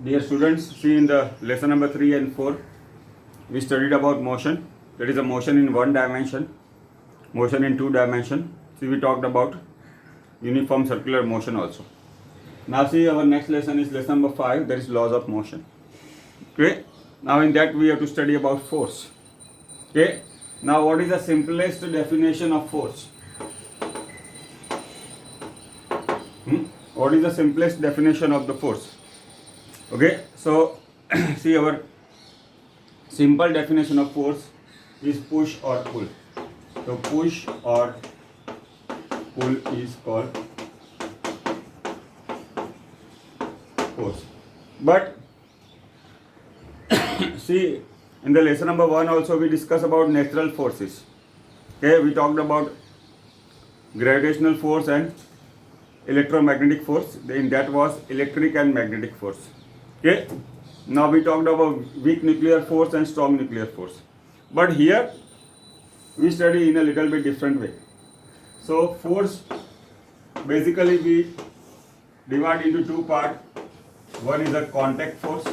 Dear students, see in the lesson number 3 and 4, we studied about motion. That is a motion in one dimension, motion in two dimension. See, we talked about uniform circular motion also. Now see, our next lesson is lesson number 5, that is laws of motion. Okay, now in that we have to study about force. Okay, now what is the simplest definition of force? What is the simplest definition of the force? Okay, so see, our simple definition of force is push or pull. So push or pull is called force. But see, in the lesson number 1 also we discussed about natural forces. Okay, we talked about gravitational force and electromagnetic force. In that was electric and magnetic force. Okay, now we talked about weak nuclear force and strong nuclear force. But here we study in a little bit different way. So force, basically we divide into two parts. One is a contact force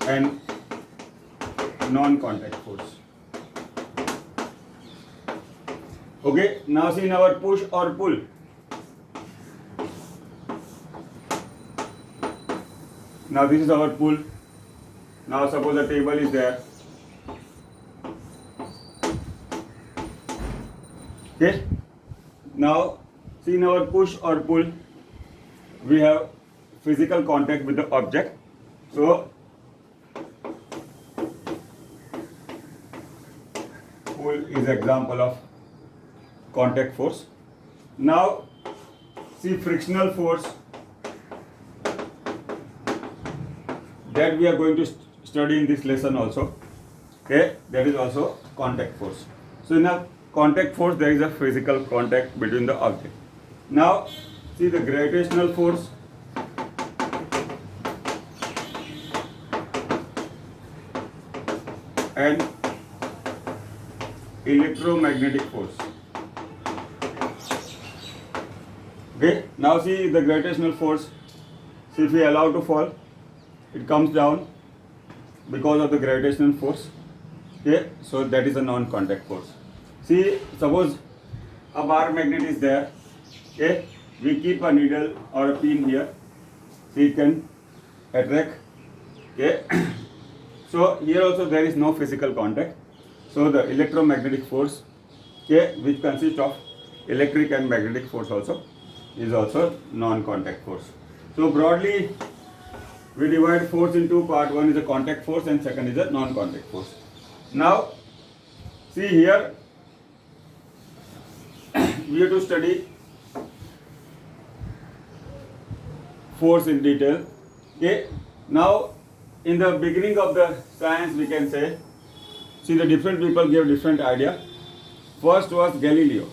and non-contact force. Okay, now see in our push or pull. Now this is our pull. Now suppose a table is there. Okay, now see in our push or pull, we have physical contact with the object. So pull is example of contact force. Now see frictional force, that we are going to study in this lesson also. Okay, that is also contact force. So in a contact force there is a physical contact between the object. Now see the gravitational force. And electromagnetic force. Okay, now see the gravitational force. See, if we allow to fall, it comes down because of the gravitational force. Okay, so that is a non-contact force. See, suppose a bar magnet is there. Okay, we keep a needle or a pin here. See, it can attract. Okay, so here also there is no physical contact. So the electromagnetic force, okay, which consists of electric and magnetic force also, is also non-contact force. So broadly we divide force in two parts. One is a contact force and second is a non-contact force. Now see here we have to study force in detail. Okay, now in the beginning of the science we can say, see the different people gave different idea. First was Galileo.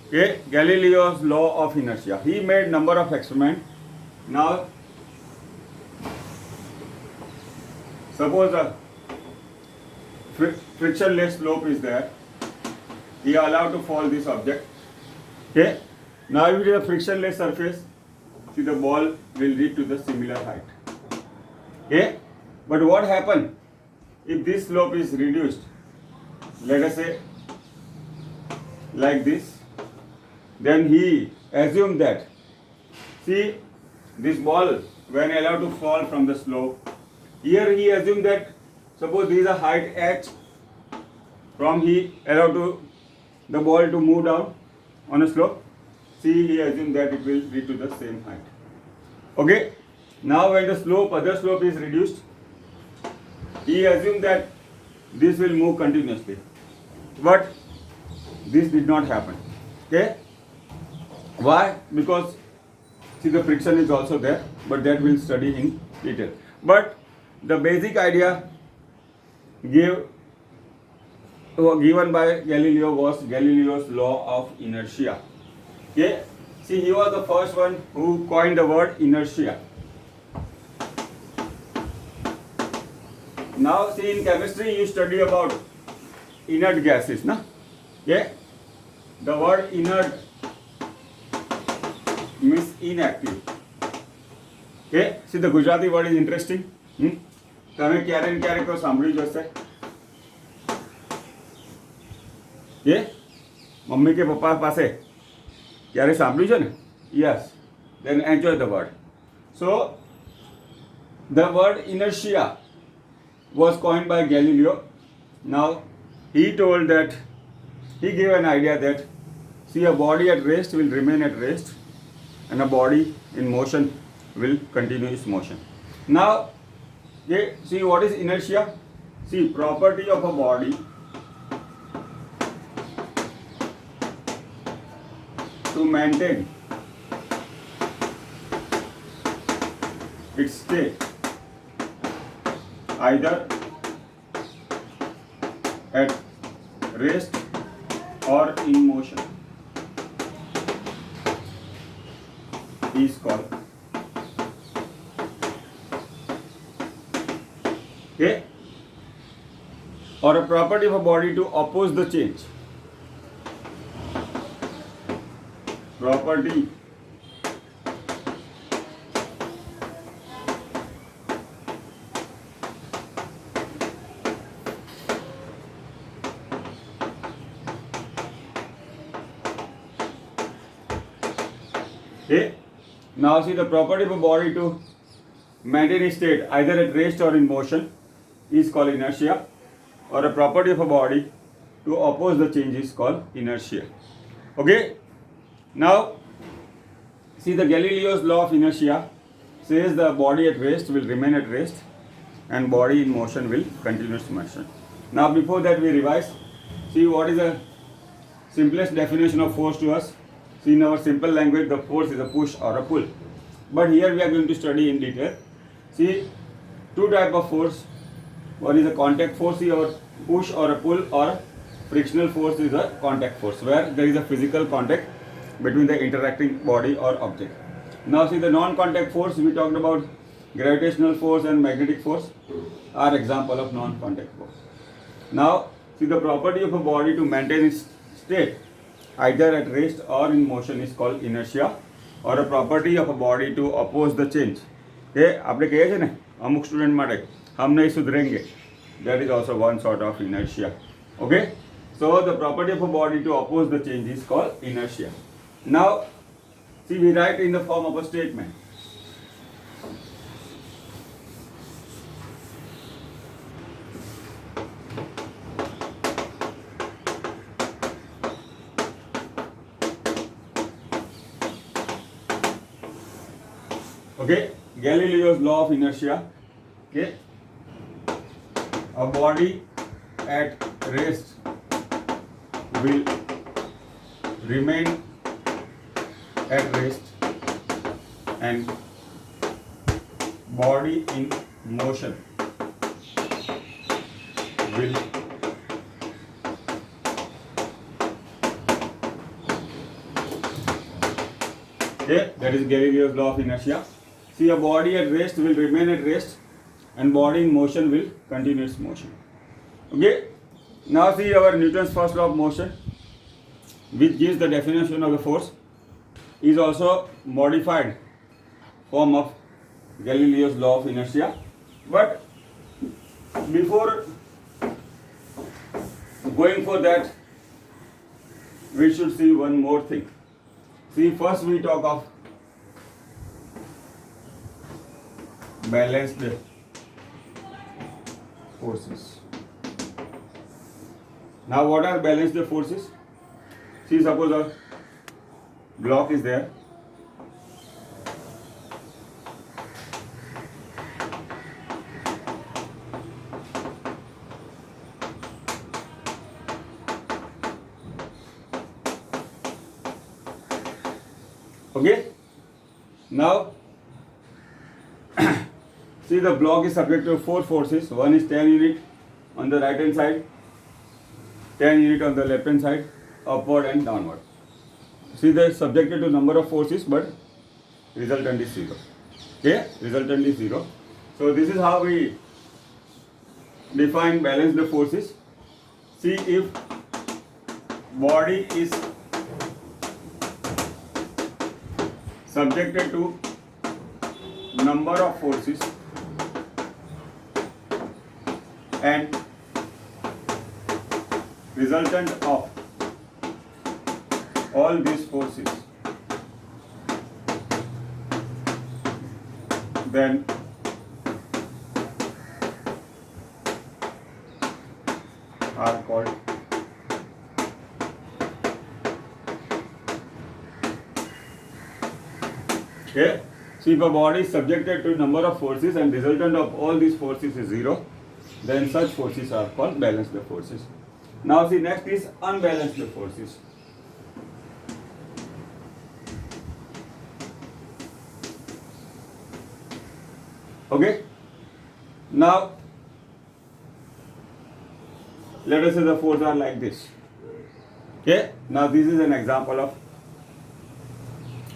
Okay, Galileo's law of inertia. He made number of experiments. Now suppose a frictionless slope is there. He allowed to fall this object. Okay, now if it is a frictionless surface, see the ball will reach to the similar height. Okay, but what happens if this slope is reduced, let us say like this, then he assumed that, see this ball when allowed to fall from the slope, here he assumed that suppose there is a height h, from he allowed to the ball to move down on a slope, see he assumed that it will reach to the same height. Okay, now when the slope, other slope is reduced, he assumed that this will move continuously, but this did not happen. Okay, why? Because see the friction is also there, but that we'll study in detail. But the basic idea given by Galileo was Galileo's law of inertia. Okay, see he was the first one who coined the word inertia. Now see in chemistry you study about inert gases, na? Yeah, the word inert means inactive. Okay, see the Gujarati word is interesting. તમે ક્યારે ને ક્યારે કોઈ સાંભળ્યું જ હશે. એ mummy કે પપ્પા પાસે ક્યારે સાંભળ્યું છે ને? Yes, then enjoy the word. So the word inertia was coined by Galileo. Now he told that, he gave an idea that, see, a body at rest will remain at rest and a body in motion will continue its motion. Now, see what is inertia? See, property of a body to maintain its state either at rest or in motion is called. Okay? Or a property of a body to oppose the change. Property okay? Now see, the property of a body to maintain its state either at rest or in motion is called inertia, or a property of a body to oppose the change is called inertia. Okay? Now see, the Galileo's law of inertia says the body at rest will remain at rest and body in motion will continue its motion. Now before that we revise. See, what is the simplest definition of force to us? See, in our simple language, the force is a push or a pull. But here we are going to study in detail. See, two type of force. One is a contact force, or push or a pull, or frictional force is a contact force, where there is a physical contact between the interacting body or object. Now see, the non-contact force, we talked about gravitational force and magnetic force are example of non-contact force. Now see, the property of a body to maintain its state either at rest or in motion is called inertia, or a property of a body to oppose the change. એ આપણે કહીએ છીએ ને અમુક student માટે હમ નહીં સુધરેંગે, that is also one sort of inertia. Okay, so the property of a body to oppose the change is called inertia. Now see, we write in the form of a statement. Okay, Galileo's law of inertia. Okay, a body at rest will remain at rest and body in motion will okay, that is Galileo's law of inertia. See, a body at rest will remain at rest and body in motion will continue its motion. Okay, now see our Newton's first law of motion, which gives the definition of the force, is also modified form of Galileo's law of inertia. But before going for that, we should see one more thing. See, first we talk of balanced forces. Now what are balanced forces? See, suppose a block is there. Okay, now see, the block is subject to 4 forces. One is 10 unit on the right hand side, 10 unit on the left hand side, upward and downward. See, they are subjected to number of forces, but resultant is 0. Okay, resultant is 0. So this is how we define balanced forces. See, if body is subjected to number of forces and resultant of all these forces, then are called okay. See, if a body is subjected to number of forces and resultant of all these forces is zero, then such forces are called balanced forces. Now see, next is unbalanced forces. Okay. Now let us say the forces are like this. Okay. Now this is an example of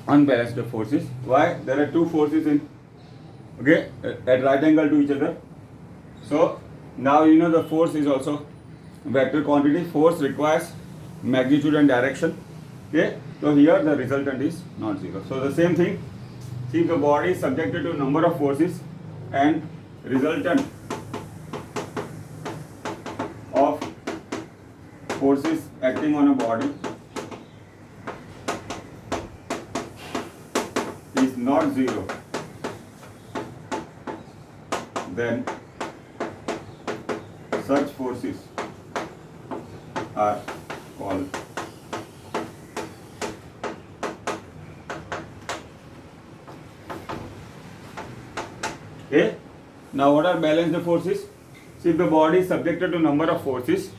unbalanced forces. Why? There are two forces in at right angle to each other. So now you know the force is also vector quantity. Force requires magnitude and direction. Okay. So here the resultant is not zero. So the same thing. See, if the body is subjected to number of forces and resultant of forces acting on a body is not zero, then such forces are called okay. Now what are balanced forces? See, if the body is subjected to number of forces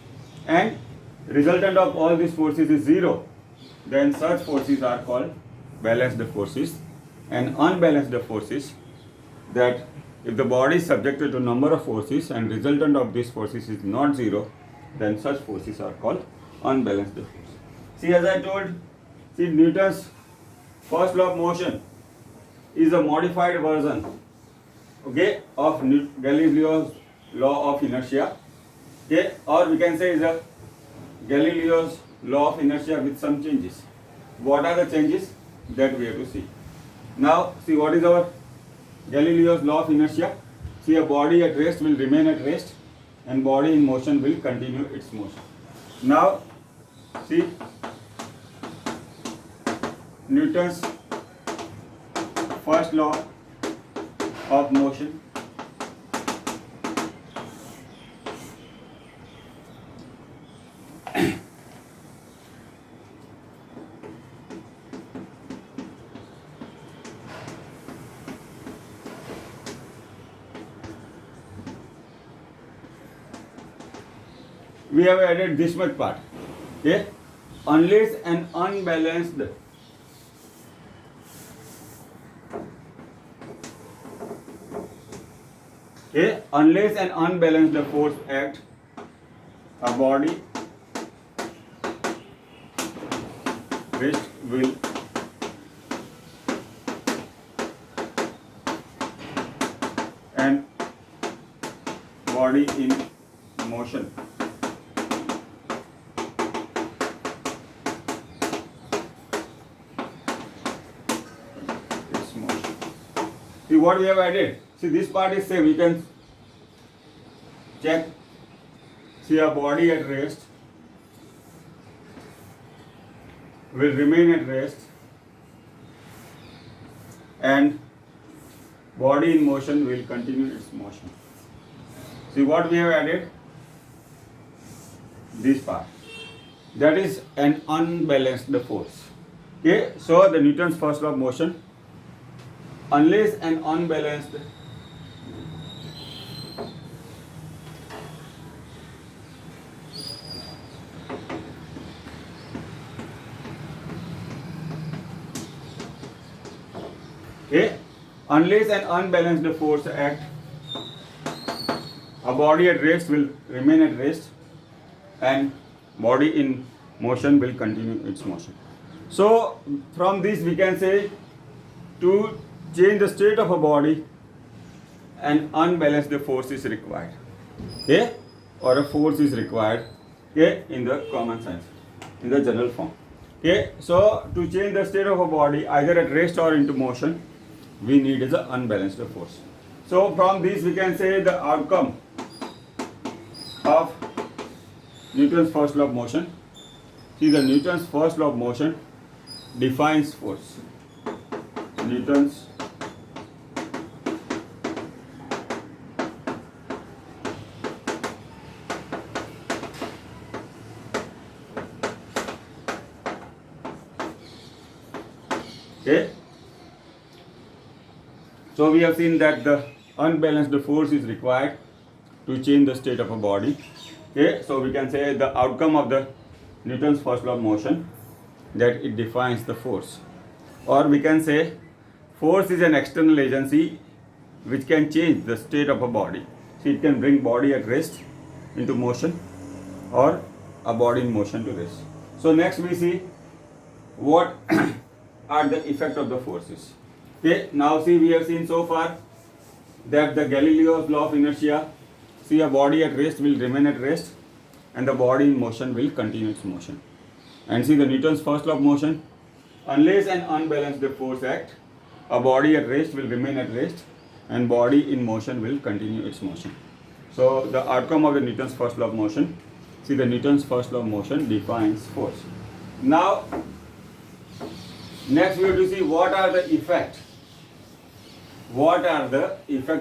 and resultant of all these forces is zero, then such forces are called balanced forces. And unbalanced forces, that if the body is subjected to number of forces and resultant of these forces is not zero, then such forces are called unbalanced forces. See, as I told, see, Newton's first law of motion is a modified version of Galileo's law of inertia, or we can say is a Galileo's law of inertia with some changes. What are the changes that we have to see? Now see, what is our Galileo's law of inertia? See, a body at rest will remain at rest and body in motion will continue its motion. Now see, Newton's first law of motion we have added this much part. Okay, unless an unbalanced force acts, a body rest will and body in motion its motion. See what we have added. See, this part is same. You can check. See, a body at rest will remain at rest and body in motion will continue its motion. See what we have added? This part. That is an unbalanced force. Okay, so the Newton's first law of motion, unless an unbalanced force act, a body at rest will remain at rest and body in motion will continue its motion. So from this we can say, to change the state of a body, an unbalanced force is required, or a force is required, in the common sense, in the general form. Okay, so to change the state of a body either at rest or into motion, we need is an unbalanced force. So from this we can say the outcome of Newton's first law of motion. See, the Newton's first law of motion defines force. Newton's okay. So we have seen that the unbalanced force is required to change the state of a body. Okay, so we can say the outcome of the Newton's first law of motion, that it defines the force. Or we can say force is an external agency which can change the state of a body. So it can bring body at rest into motion or a body in motion to rest. So next we see what are the effect of the forces. Okay, now see, we have seen so far that the Galileo's law of inertia, see, a body at rest will remain at rest and the body in motion will continue its motion. And see, the Newton's first law of motion, unless an unbalanced force act, a body at rest will remain at rest and body in motion will continue its motion. So the outcome of the Newton's first law of motion, see, the Newton's first law of motion defines force. Now next we have to see what are the effect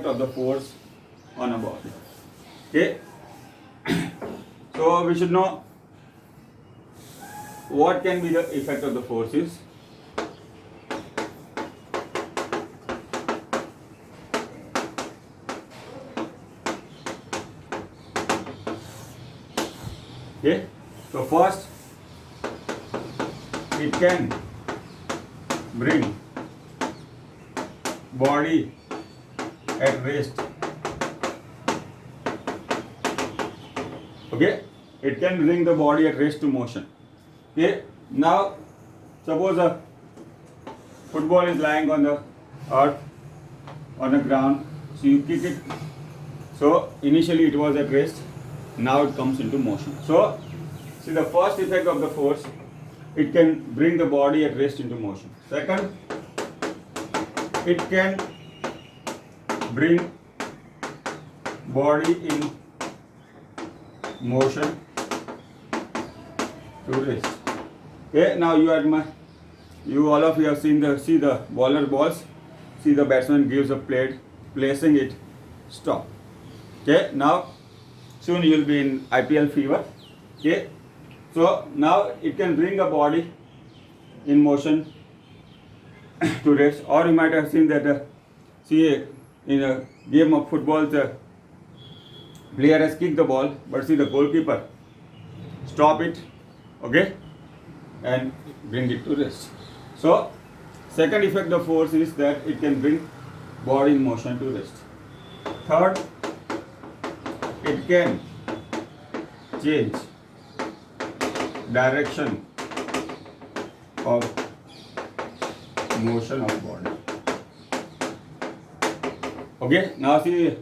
of the force on a body. Okay, so we should know what can be the effect of the forces. Okay, so first, it can bring body at rest. Okay, it can bring the body at rest to motion. Okay, now suppose a football is lying on the earth, on the ground, so you kick it. So initially it was at rest, now it comes into motion. So see, the first effect of the force, it can bring the body at rest into motion. Second, it can bring body in motion to rest. Okay, now you all of you have seen the bowler balls. See, the batsman gives a plate, placing it, stop. Okay, now soon you will be in IPL fever. Okay, so now it can bring a body in motion to rest. Or you might have seen that in a game of football, the player has kicked the ball, but see, the goalkeeper stop it, okay, and bring it to rest. So second effect of force is that it can bring body in motion to rest. Third, it can change direction of motion of body. Okay, now see,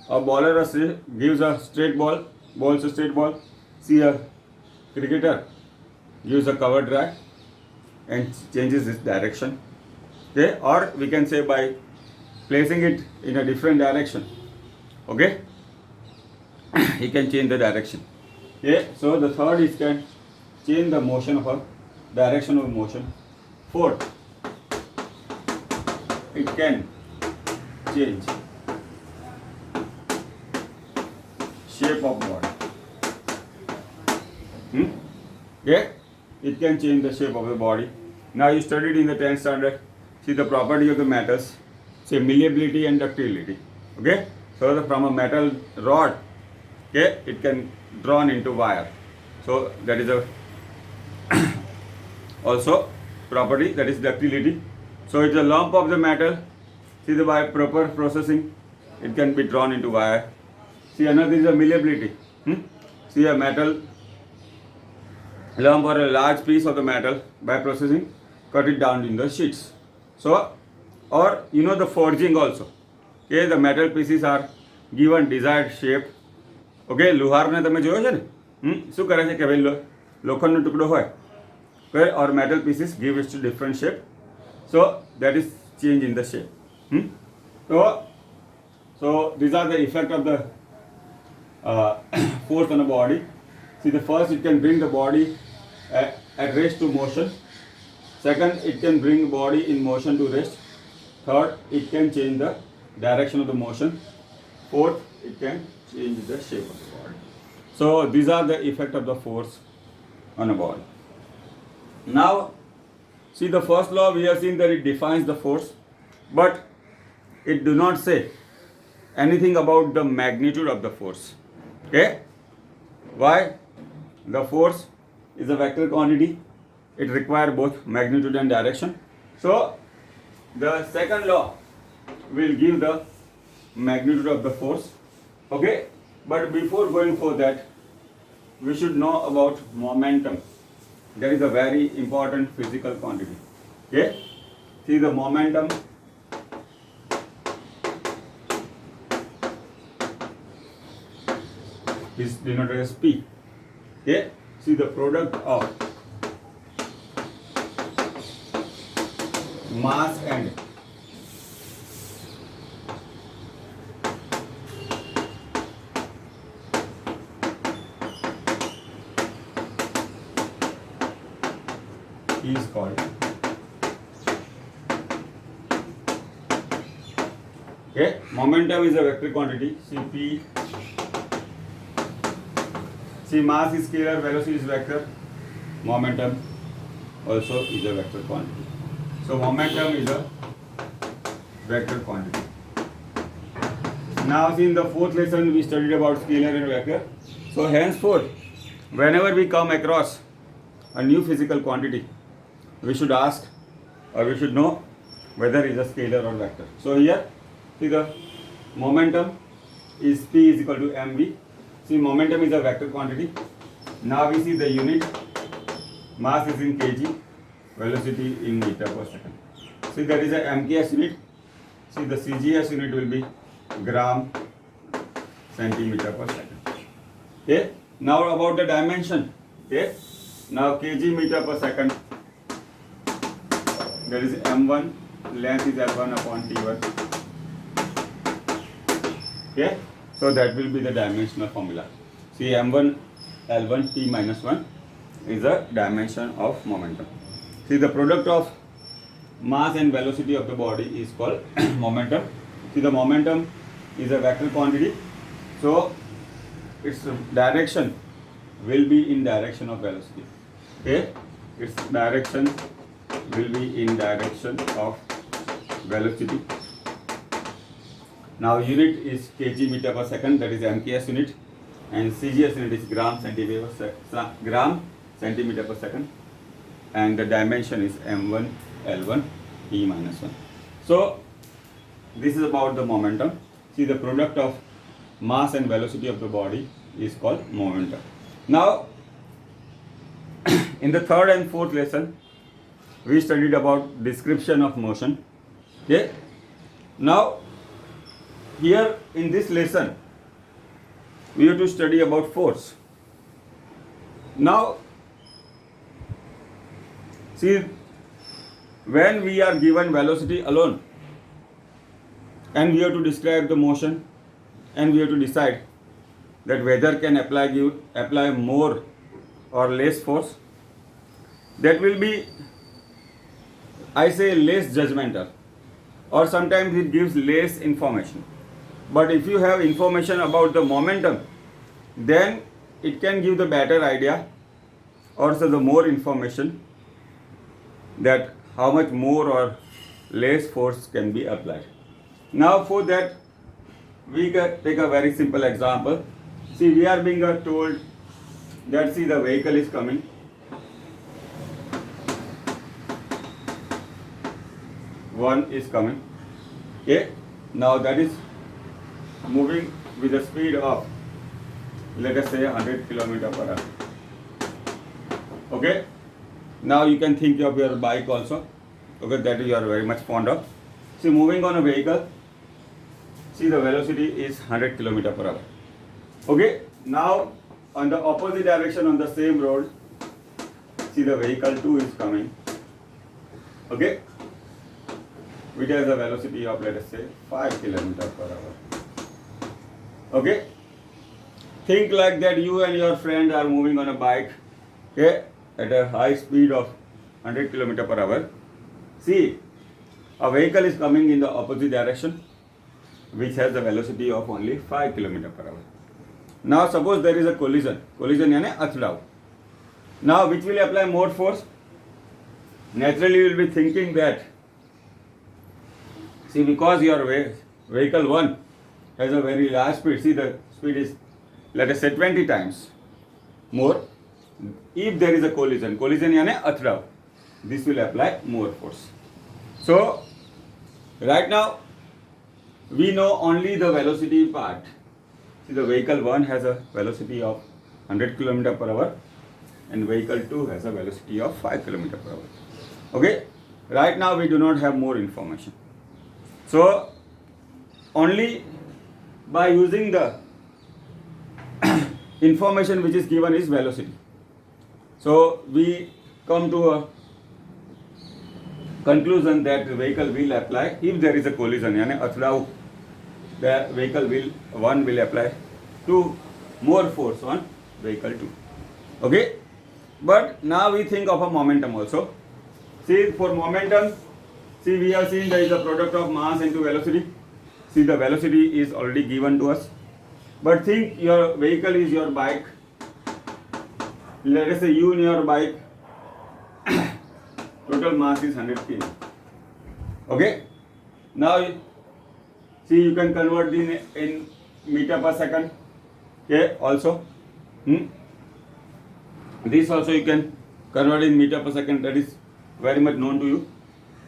a bowler gives a straight ball, bowls a straight ball. See, a cricketer gives a cover drive and changes its direction. Okay, or we can say by placing it in a different direction. Okay, he can change the direction. Okay, so the third is can change the motion of a direction of motion. Fourth, it can change shape of body. Okay, it can change the shape of the body. Now you studied in the 10th standard. See the property of the metals. Say malleability and ductility. Okay, so from a metal rod, okay, it can drawn into wire. So that is a also property, that is ductility. So it's a lump of the metal. See, by proper processing, it can be drawn into wire. See, another is a malleability. See, a metal lump or a large piece of the metal, by processing, cut it down in the sheets. So, or you know, the forging also. Okay, the metal pieces are given desired shape. Okay, લુહારને તમે જોયો છે ને શું કરે છે કે ભાઈ લોખંડનો ટુકડો હોય okay, or metal pieces give it to different shape. So that is change in the shape. So these are the effect of the force on the body. See, the first, it can bring the body at rest to motion. Second, it can bring body in motion to rest. Third, it can change the direction of the motion. Fourth, it can change the shape of the body. So these are the effect of the force on a body. Now, see, the first law we have seen that it defines the force, but it do not say anything about the magnitude of the force. Okay? Why? The force is a vector quantity. It requires both magnitude and direction. So the second law will give the magnitude of the force. Okay? But before going for that, we should know about momentum. That is a very important physical quantity. Okay? See, the momentum is denoted as P. Okay? See, the product of mass and is called, okay, momentum is a vector quantity. See, P. See, mass is scalar, velocity is vector, momentum also is a vector quantity. So momentum is a vector quantity. Now, see, in the fourth lesson we studied about scalar and vector. So henceforth, whenever we come across a new physical quantity, we should ask or we should know whether it is a scalar or vector. So here, see, the momentum is P is equal to mv. See, momentum is a vector quantity. Now we see the unit. Mass is in kg, velocity in meter per second. See, there is a mks unit. See, the cgs unit will be gram centimeter per second. Okay. Now about the dimension. Okay. Now kg meter per second. There is m1. Length is l1 upon t1. Okay. So that will be the dimensional formula. See, m1 l1 t minus 1 is the dimension of momentum. See, the product of mass and velocity of the body is called momentum. See, the momentum is a vector quantity. So its direction will be in direction of velocity. Okay? Its direction will be in direction of velocity. Now unit is kg meter per second, that is mks unit, and cgs unit is gram centimeter per second, and the dimension is m1 l1 t minus 1. So this is about the momentum. See, the product of mass and velocity of the body is called momentum. Now in the third and fourth lesson we studied about description of motion. Okay? Now here in this lesson we have to study about force. Now see, when we are given velocity alone and we have to describe the motion and we have to decide that whether can apply more or less force, that will be, I say, less judgmental, or sometimes it gives less information. But if you have information about the momentum, then it can give the better idea, also the more information that how much more or less force can be applied. Now for that we can take a very simple example. See, we are being told that, see, the vehicle is coming. One is coming. Okay. Now that is moving with a speed of, let us say, 100 km per hour. Okay. Now you can think of your bike also. Okay, that you are very much fond of. See, moving on a vehicle, see, the velocity is 100 km per hour. Okay. Now on the opposite direction on the same road, see the vehicle 2 is coming, okay, which has a velocity of, let us say, 5 kilometers per hour. Okay, think like that you and your friend are moving on a bike, okay, at a high speed of 100 kilometers per hour. See, a vehicle is coming in the opposite direction, which has a velocity of only 5 kilometers per hour. Now suppose there is a collision यानी अथड़ाव. Now which will apply more force? Naturally you will be thinking that, see, because your vehicle 1 has a very large speed, see the speed is, let us say, 20 times more. If there is a collision यानी अथड़ाव, this will apply more force. So right now we know only the velocity part. See, the vehicle 1 has a velocity of 100 km per hour and vehicle 2 has a velocity of 5 km per hour. Okay, right now we do not have more information. So only by using the information which is given is velocity. So we come to a conclusion that the vehicle will apply, if there is a collision यानी अथड़ाव, the vehicle 1 will apply more force on vehicle 2. Okay, but now we think of a momentum also. See, for momentum, see, we have seen there is a product of mass into velocity. See, the velocity is already given to us, but think your vehicle is your bike. Let us say you in your bike total mass is 100 kg. Okay, now see, you can convert in meter per second. Okay, also this also you can convert in meter per second, that is very much known to you.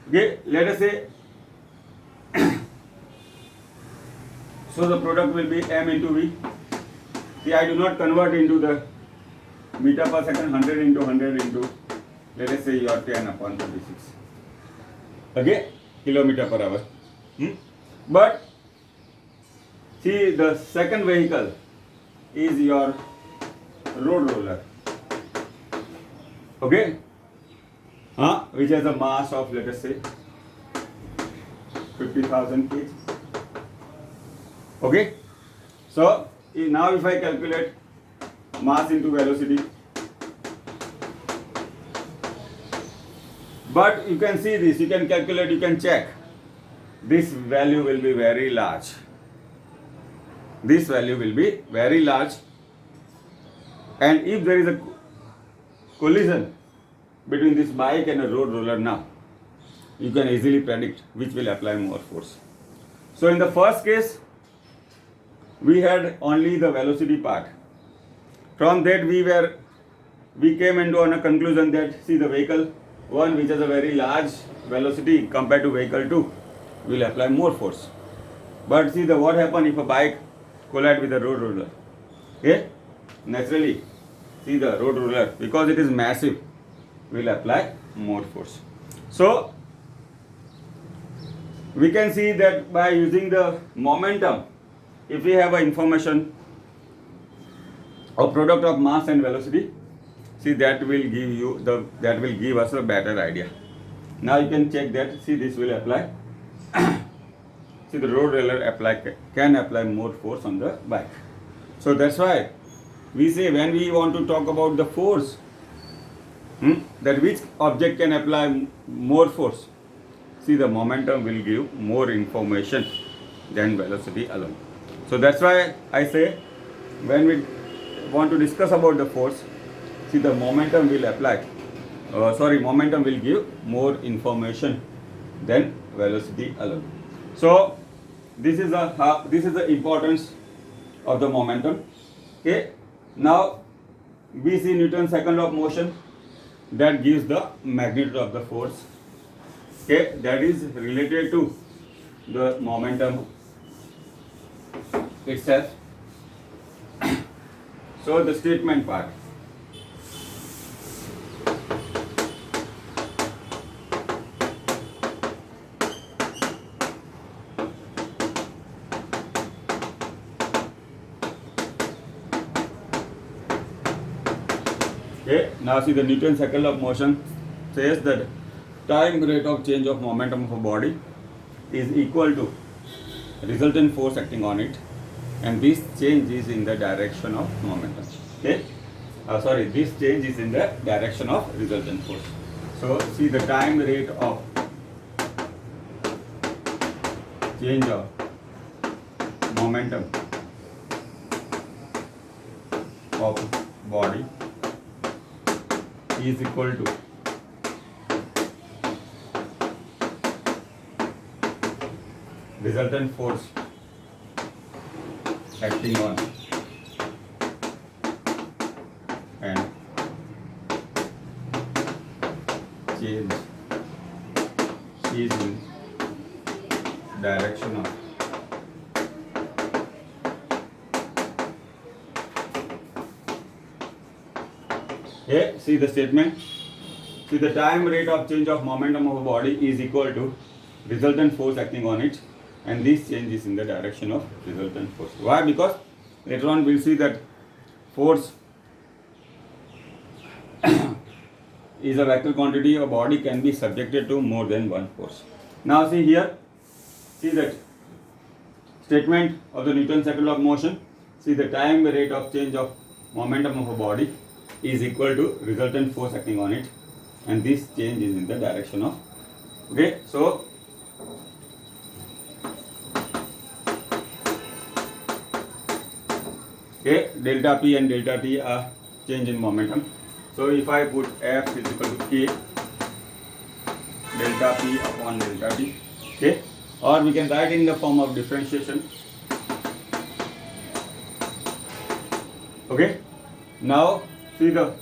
Okay, let us say so the product will be m into v. See, I do not convert into the meter per second, 100 into 100 into, let us say, your 10/36. Okay, kilometer per hour. But see, the second vehicle is your road roller. Okay, which has a mass of, let us say, 50,000 kg. Okay, so now if I calculate mass into velocity, but you can see this, you can calculate, you can check, this value will be very large. This value will be very large, and if there is a collision between this bike and a road roller, now you can easily predict which will apply more force. So in the first case we had only the velocity part. From that we came into a conclusion that, see, the vehicle 1, which has a very large velocity compared to vehicle 2, will apply more force. But see, what happens if a bike collide with a road roller? Okay, naturally, see, the road roller, because it is massive, will apply more force. So we can see that by using the momentum, if we have an information of product of mass and velocity, see, that will give us a better idea. Now you can check that. See, this will apply. See, the road roller can apply more force on the bike. So that's why we say, when we want to talk about the force, that which object can apply more force, see, the momentum will give more information than velocity alone. So that's why I say, when we want to discuss about the force, see, the momentum will apply, momentum will give more information than velocity alone. So this is the importance of the momentum. Okay, now we see Newton's second law of motion, that gives the magnitude of the force. Okay, that is related to the momentum itself. So the statement part. Okay, now see the Newton's second law of motion says that time rate of change of momentum of a body is equal to resultant force acting on it, and this change is in the direction of momentum. Okay, this change is in the direction of resultant force. So see the time rate of change of momentum of body is equal to resultant force acting on and change is in direction of see the statement. See the time rate of change of momentum of a body is equal to resultant force acting on it, and this change is in the direction of resultant force. Why? Because later on we'll see that force is a vector quantity. A body can be subjected to more than one force. Now see here, see that statement of the Newton's second law of motion. See the time rate of change of momentum of a body is equal to resultant force acting on it, and this change is in the direction of, okay, so delta P and delta T are change in momentum. So if I put F is equal to K delta P upon delta T, okay, or we can write in the form of differentiation. Okay, now see the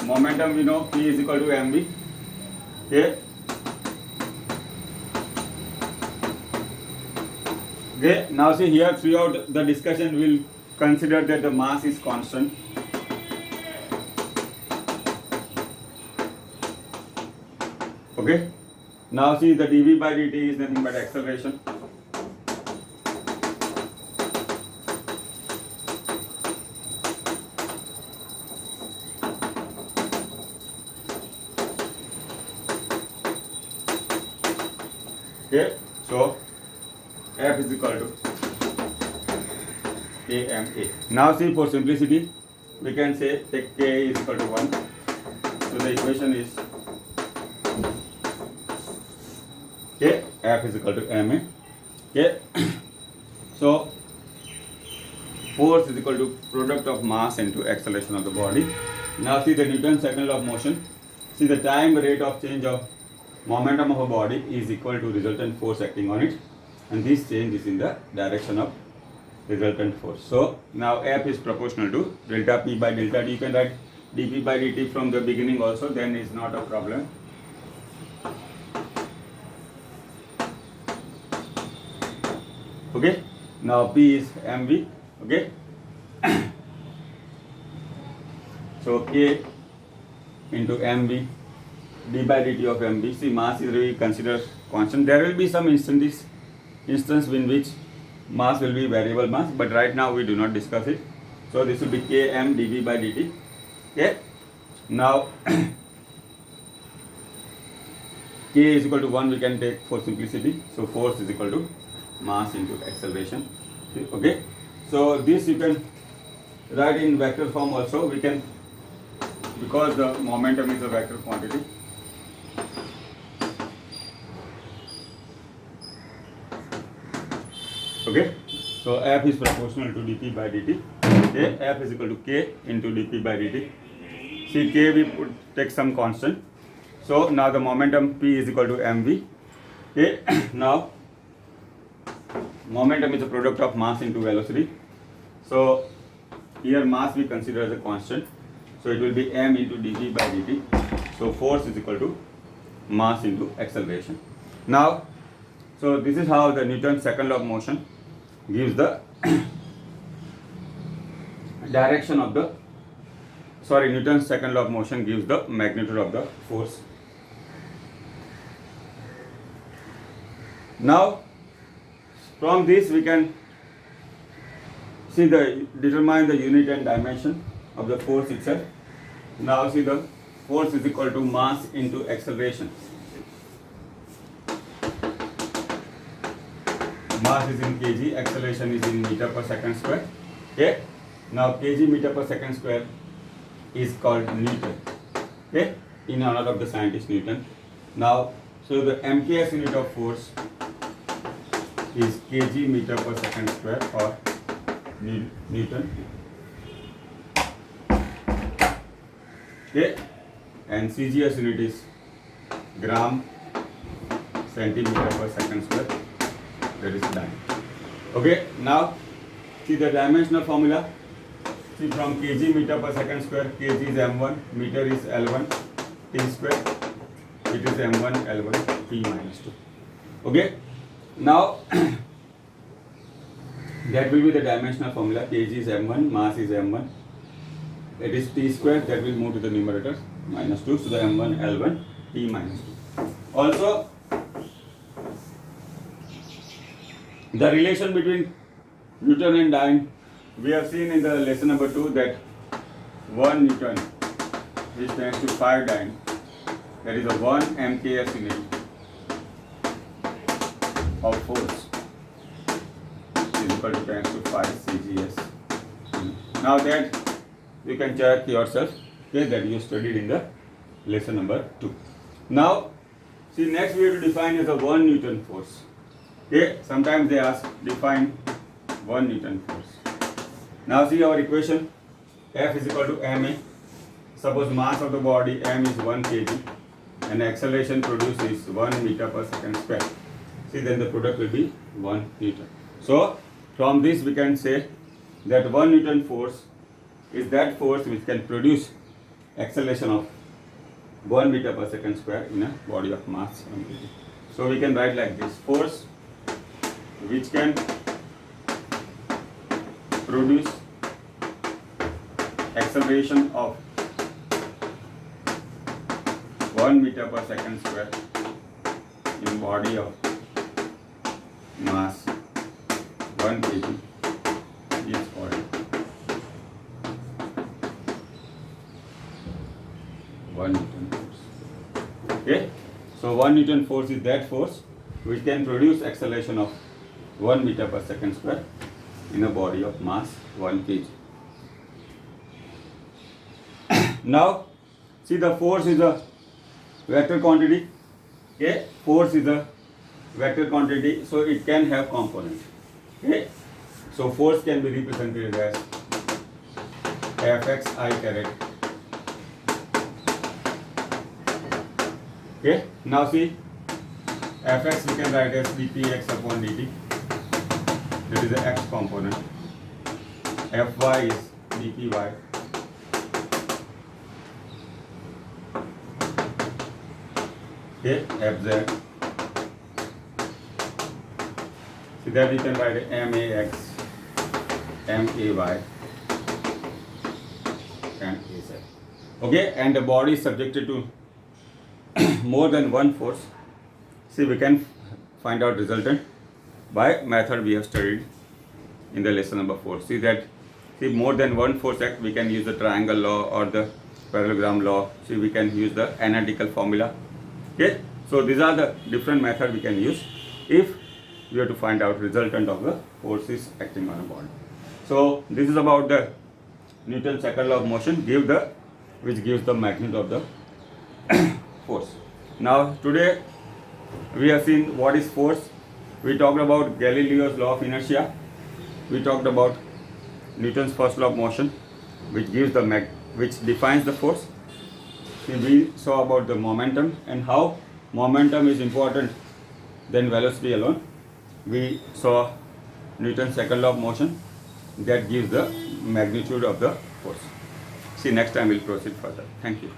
momentum, we know P is equal to mv. Okay, okay, now see here throughout the discussion we'll consider that the mass is constant. Okay, now see the dv by dt is nothing but acceleration. Okay, so F is equal to AMA. Now see, for simplicity we can say take K is equal to 1. So the equation is K, F is equal to MA. Okay, so force is equal to product of mass into acceleration of the body. Now see the Newton's second law of motion. See the time rate of change of momentum of a body is equal to resultant force acting on it, and this change is in the direction of resultant force. So now F is proportional to delta P by delta T. You can write dP by dt from the beginning also, then it's not a problem. Okay, now P is mv. Okay, so K into mv d by dt of mv. See, mass is really considered constant. There will be some instance in which mass will be variable mass, but right now we do not discuss it. So this will be Km dv by dt. Okay, now K is equal to 1 we can take for simplicity. So force is equal to mass into acceleration. Okay, so this you can write in vector form also. We can, because the momentum is a vector quantity. Okay, so F is proportional to dP by dt. Okay, F is equal to K into dP by dt. See, K we take some constant. So now the momentum P is equal to mv. Okay, now momentum is a product of mass into velocity. So here mass we consider as a constant. So it will be m into dv by dt. So force is equal to mass into acceleration. Now, so this is how the Newton's second law of motion gives the direction of the, Newton's second law of motion gives the magnitude of the force. Now from this we can see determine the unit and dimension of the force itself. Now see the force is equal to mass into acceleration. Mass is in kg, acceleration is in meter per second square. Okay. Now kg meter per second square is called Newton. Okay. In honor of the scientist Newton. Now, so the MKS unit of force is kg meter per second square or Newton. Okay. And CGS unit is gram centimeter per second square. That is done. Okay. Now, see the dimensional formula. See from kg meter per second square, kg is m1, meter is l1, t square. It is m1 l1 t minus 2. Okay. Now that will be the dimensional formula. Kg is m1, mass is m1. It is t square. That will move to the numerator minus 2. So the m1 l1 t minus 2. Also, the relation between Newton and dyne, we have seen in the lesson number 2 that 1 Newton is tends to 5 dyne. That is a 1 MKS unit of force is equal to 10 to 5 CGS. Now that you can check yourself, okay, that you studied in the lesson number 2. Now, see, next we have to define as a 1 Newton force. Okay, sometimes they ask define 1 Newton force. Now see our equation, F is equal to ma. Suppose mass of the body m is 1 kg and acceleration produced is 1 meter per second square. See, then the product will be 1 Newton. So from this we can say that 1 Newton force is that force which can produce acceleration of 1 meter per second square in a body of mass 1 kg. So we can write like this: force which can produce acceleration of 1 meter per second square in body of mass 1 kg is called 1 Newton force. Okay, so 1 Newton force is that force which can produce acceleration of 1 meter per second square in a body of mass 1 kg. Now, see, the force is a vector quantity. Okay, force is a vector quantity, so it can have component. Okay, so force can be represented as Fx I caret. Okay, now see, Fx we can write as dpx upon dt. That is the x component. Fy is dpy. Okay, Fz. So that we can write max, may, and az. Okay, and the body is subjected to more than one force. See, we can find out resultant by method we have studied in the lesson number 4. See more than one force act, we can use the triangle law or the parallelogram law. See, we can use the analytical formula. Okay, so these are the different methods we can use if we have to find out resultant of the forces acting on a body. So this is about the Newton's second law of motion, which gives the magnitude of the force. Now today we have seen what is force. We talked about Galileo's law of inertia. We talked about Newton's first law of motion, which defines the force. We saw about the momentum and how momentum is important than velocity alone. We saw Newton's second law of motion that gives the magnitude of the force. See, next time we'll proceed further. Thank you.